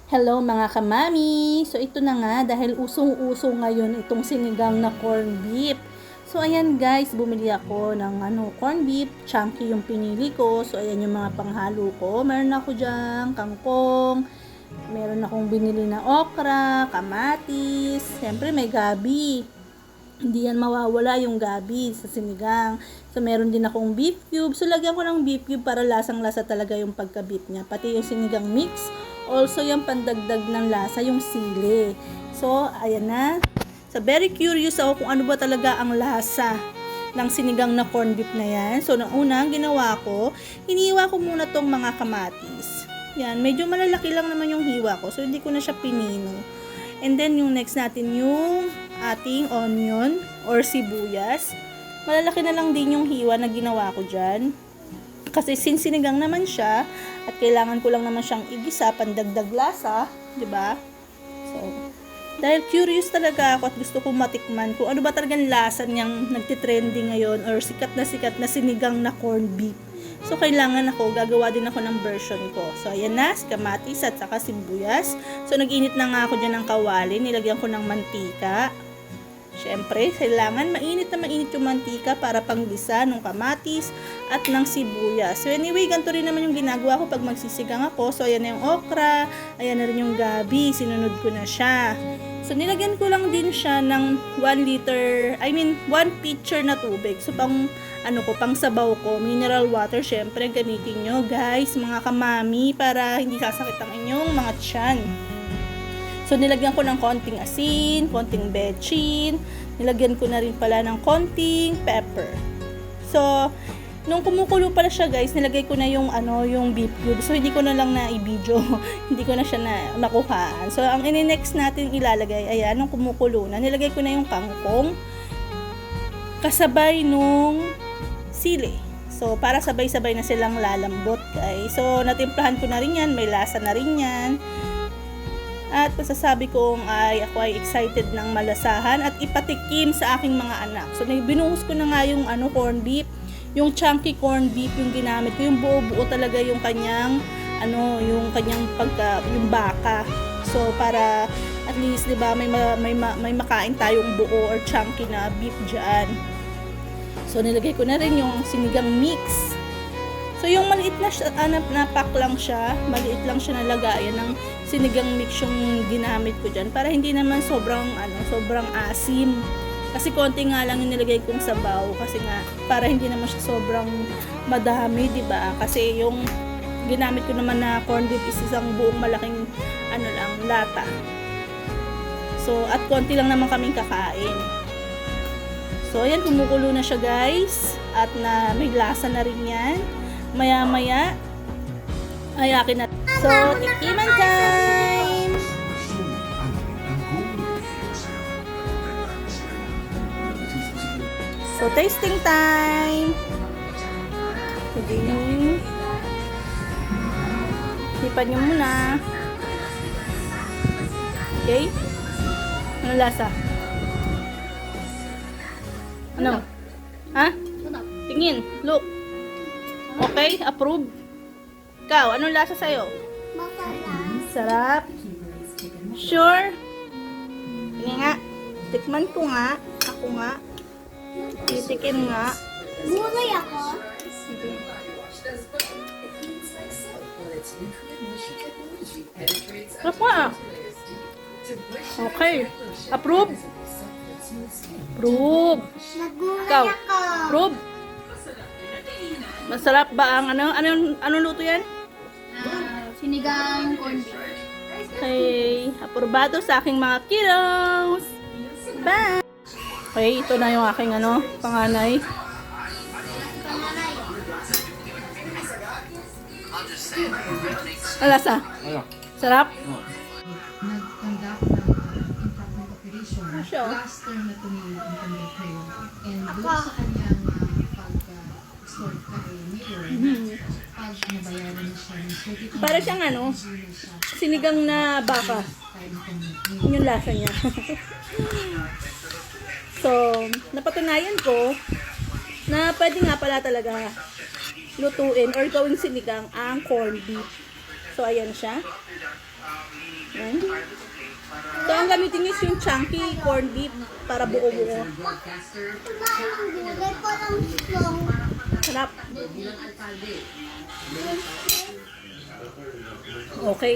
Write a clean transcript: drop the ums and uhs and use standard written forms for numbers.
Hello mga kamami! So ito na nga dahil usong-uso ngayon itong sinigang na corned beef. So ayan guys, bumili ako ng corned beef, chunky yung pinili ko. So ayan yung mga panghalo ko. Meron ako dyan kangkong, meron akong binili na okra, kamatis, siyempre may gabi. Hindi yan mawawala yung gabi sa sinigang. So meron din akong beef cube. So lagyan ko ng beef cube para lasang-lasa talaga yung pagka-beef niya. Pati yung sinigang mix. Also, yung pandagdag ng lasa, yung sili. So, ayan na. So, very curious ako kung ano ba talaga ang lasa ng sinigang na corned beef na yan. So, una, ginawa ko, hiniwa ko muna tong mga kamatis. Yan, medyo malalaki lang naman yung hiwa ko. So, hindi ko na siya pinino. And then, yung next natin, yung ating onion or sibuyas. Malalaki na lang din yung hiwa na ginawa ko dyan. Kasi since sinigang naman siya, at kailangan ko lang naman siyang igisa, pandagdag lasa, 'di ba? So, dahil curious talaga ako at gusto kong matikman kung ano ba talagang lasa niyang nagtitrending ngayon or sikat na sinigang na corned beef. So, kailangan gagawa din ako ng version ko. So, ayan na, kamatis at saka sibuyas. So, nag-init na nga ako dyan ng kawali, nilagyan ko ng mantika. Siyempre, kailangan mainit na mainit yung mantika para panggisa ng kamatis at ng sibuyas. So anyway, ganito rin naman yung ginagawa ko pag magsisigang ako. So ayan na yung okra, ayan na rin yung gabi, sinunod ko na siya. So nilagyan ko lang din siya ng 1 pitcher na tubig. So pang sabaw ko, mineral water, syempre gamitin nyo guys, mga kamami, para hindi sasakit ang inyong mga tiyan. So, nilagyan ko ng konting asin, konting bechin, nilagyan ko na rin pala ng konting pepper. So, nung kumukulo pala siya guys, nilagay ko na yung beef cube. So, hindi ko na lang na i-video. Hindi ko na siya nakuhaan. So, ang ini-next natin ilalagay, ayan, nung kumukulo na, nilagay ko na yung kangkong, kasabay nung sili. So, para sabay-sabay na silang lalambot guys. So, natimplahan ko na rin yan, may lasa na rin yan. At masasabi kong ako ay excited ng malasahan at ipatikim sa aking mga anak. So, binuhos ko na nga yung corned beef, yung chunky corned beef yung ginamit ko, yung buo-buo talaga yung kanyang yung baka. So, para at least 'di ba may makain tayong buo or chunky na beef diyan. So, nilagay ko na rin yung sinigang mix. So, yung maliit na pack lang siya, maliit lang siya na lagayan ng sinigang mix yung ginamit ko dyan para hindi naman sobrang asim. Kasi konti nga lang yung nilagay kong sabaw kasi nga para hindi naman siya sobrang madami, 'di ba? Kasi yung ginamit ko naman na corned beef is isang buong malaking lata. So, at konti lang naman kaming kakain. So, ayan, kumukulo na siya guys at may lasa na rin 'yan. Maya-maya ay akin na. So, tikiman time! So, tasting time! Sige. Hipan nyo muna. Okay? Ano lasa? Ano? Ha? Tingin. Look. Okay? Approve? Ikaw, anong lasa sa'yo? Sarap. Sure? Hindi nga. Tikman ko nga. Ako nga. Titikin nga. Bumay ako. Sarap nga. Okay. Approve? Approve. Nagulay Ikaw? ako. Approve? Masarap ba ang anong luto yan? Sinigang corned beef. Okay, aprobado sa aking mga kiddos. Bye! Okay, ito na yung aking panganay. Ang lasa? Sarap? Nag-conduct ng improvement operation Sure. last term na tumingin ang kanyang prayer. And doon sa kanyang pag-store kay Mayor, pag nabayaran na siya ng 30,000 Para siyang sinigang na baka. Yun yung lasa niya. So, napatunayan ko na pwede nga pala talaga lutuin or gawing sinigang ang corned beef. So, ayan siya. gagamitin niyo yung chunky corned beef para buo-buo. Kumain ng gulay, parang strong. Sarap. Okay.